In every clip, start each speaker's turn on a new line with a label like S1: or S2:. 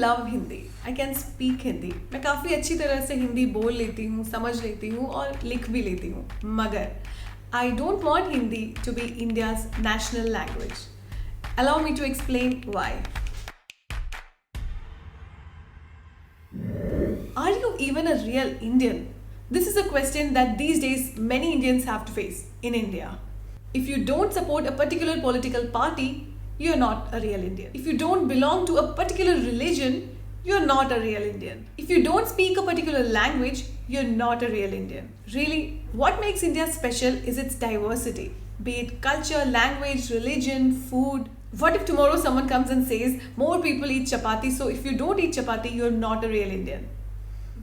S1: love Hindi. I can speak Hindi. मैं काफ़ी अच्छी तरह से हिंदी बोल लेती हूँ, समझ लेती हूँ और लिख भी लेती हूँ. मगर I don't want Hindi to be India's national language. Allow me to explain why. Are you even a real Indian? This is a question that these days many Indians have to face in India. If you don't support a particular political party, you're not a real Indian. If you don't belong to a particular religion, you're not a real Indian. If you don't speak a particular language, you're not a real Indian. Really, what makes India special is its diversity, be it culture, language, religion, food. What if tomorrow someone comes and says more people eat chapati, so if you don't eat chapati, you're not a real Indian?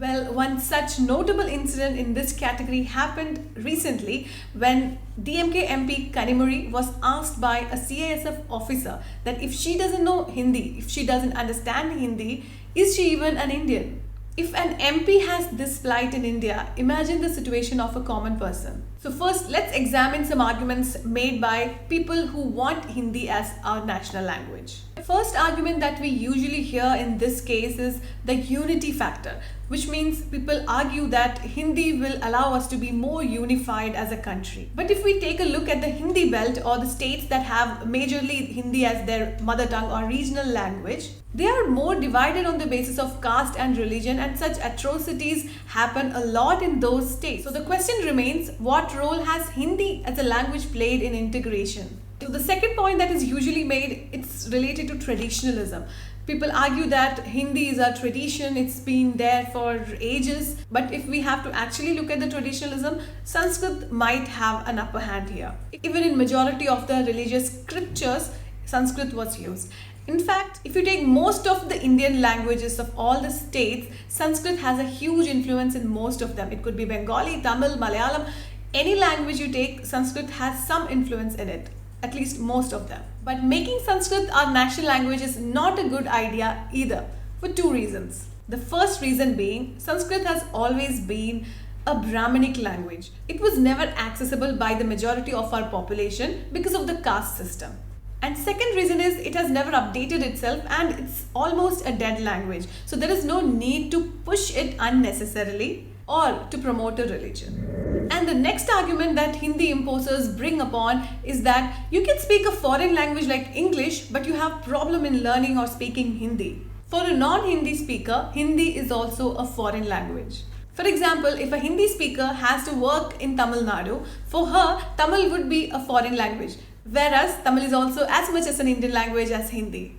S1: Well, one such notable incident in this category happened recently when DMK MP Kanimuri was asked by a CISF officer that if she doesn't know Hindi, if she doesn't understand Hindi, is she even an Indian? If an MP has this plight in India, imagine the situation of a common person. So first, let's examine some arguments made by people who want Hindi as our national language. The first argument that we usually hear in this case is the unity factor, which means people argue that Hindi will allow us to be more unified as a country. But if we take a look at the Hindi belt or the states that have majorly Hindi as their mother tongue or regional language, they are more divided on the basis of caste and religion, and such atrocities happen a lot in those states. So the question remains, what role has Hindi as a language played in integration? So the second point that is usually made, it's related to traditionalism. People argue that Hindi is a tradition, it's been there for ages. But if we have to actually look at the traditionalism, Sanskrit might have an upper hand here. Even in majority of the religious scriptures, Sanskrit was used. In fact, if you take most of the Indian languages of all the states, Sanskrit has a huge influence in most of them. It could be Bengali, Tamil, Malayalam. Any language you take, Sanskrit has some influence in it. At least most of them. But making Sanskrit our national language is not a good idea either, for two reasons. The first reason being, Sanskrit has always been a Brahminic language. It was never accessible by the majority of our population because of the caste system. And second reason is it has never updated itself and it's almost a dead language. So there is no need to push it unnecessarily or to promote a religion. And the next argument that Hindi imposers bring upon is that you can speak a foreign language like English, but you have problem in learning or speaking Hindi. For a non-Hindi speaker, Hindi is also a foreign language. For example, if a Hindi speaker has to work in Tamil Nadu, for her, Tamil would be a foreign language, whereas Tamil is also as much as an Indian language as Hindi.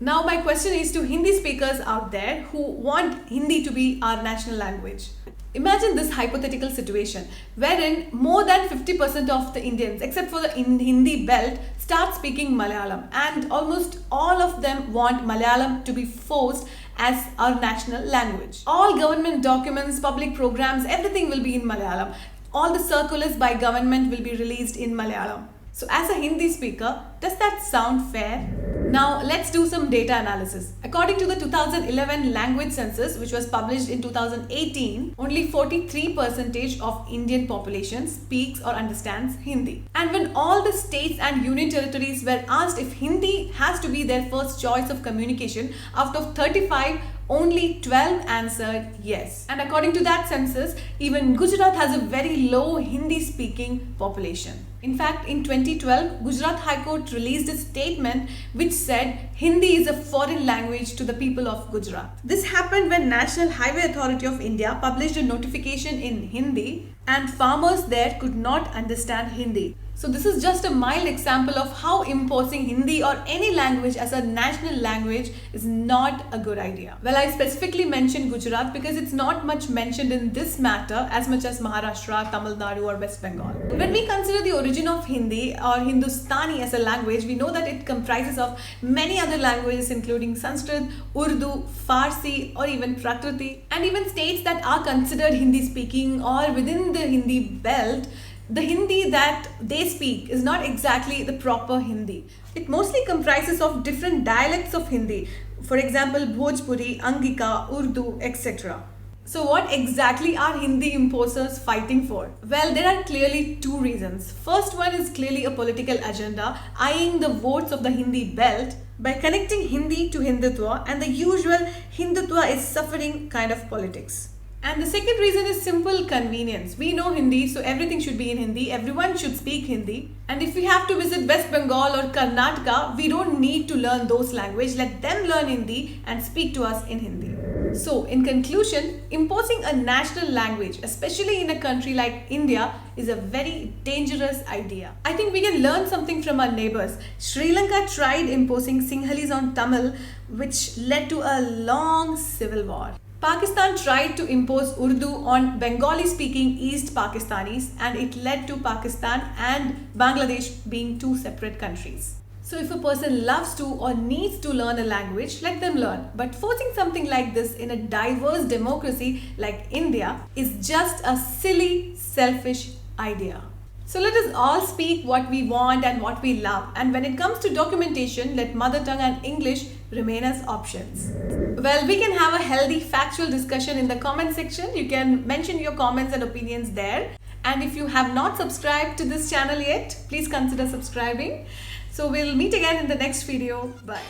S1: Now my question is to Hindi speakers out there who want Hindi to be our national language. Imagine this hypothetical situation wherein more than 50% of the Indians, except for the Hindi belt, start speaking Malayalam, and almost all of them want Malayalam to be forced as our national language. All government documents, public programs, everything will be in Malayalam. All the circulars by government will be released in Malayalam. So as a Hindi speaker, does that sound fair? Now let's do some data analysis. According to the 2011 language census, which was published in 2018, only 43% of Indian population speaks or understands Hindi. And when all the states and union territories were asked if Hindi has to be their first choice of communication, out of 35, only 12 answered yes. And according to that census, even Gujarat has a very low Hindi speaking population. In fact, in 2012, Gujarat High Court released a statement which said Hindi is a foreign language to the people of Gujarat. This happened when National Highway Authority of India published a notification in Hindi and farmers there could not understand Hindi. So this is just a mild example of how imposing Hindi or any language as a national language is not a good idea. Well, I specifically mentioned Gujarat because it's not much mentioned in this matter as much as Maharashtra, Tamil Nadu or West Bengal. When we consider the origin of Hindi or Hindustani as a language, we know that it comprises of many other languages including Sanskrit, Urdu, Farsi or even Prakriti. And even states that are considered Hindi speaking or within the Hindi belt, the Hindi that they speak is not exactly the proper Hindi. It mostly comprises of different dialects of Hindi. For example, Bhojpuri, Angika, Urdu, etc. So what exactly are Hindi imposers fighting for? Well, there are clearly two reasons. First one is clearly a political agenda, eyeing the votes of the Hindi belt. by connecting Hindi to Hindutva and the usual Hindutva is suffering kind of politics. And the second reason is simple convenience. We know Hindi, so everything should be in Hindi. Everyone should speak Hindi. And if we have to visit West Bengal or Karnataka, we don't need to learn those languages. Let them learn Hindi and speak to us in Hindi. So, in conclusion, imposing a national language, especially in a country like India, is a very dangerous idea. I think we can learn something from our neighbors. Sri Lanka tried imposing Sinhalese on Tamil, which led to a long civil war. Pakistan tried to impose Urdu on Bengali-speaking East Pakistanis, and it led to Pakistan and Bangladesh being two separate countries. So if a person loves to or needs to learn a language, let them learn. But forcing something like this in a diverse democracy like India is just a silly, selfish idea. So let us all speak what we want and what we love. And when it comes to documentation, let mother tongue and English remain as options. Well, we can have a healthy factual discussion in the comment section. You can mention your comments and opinions there. And if you have not subscribed to this channel yet, please consider subscribing. So we'll meet again in the next video. Bye.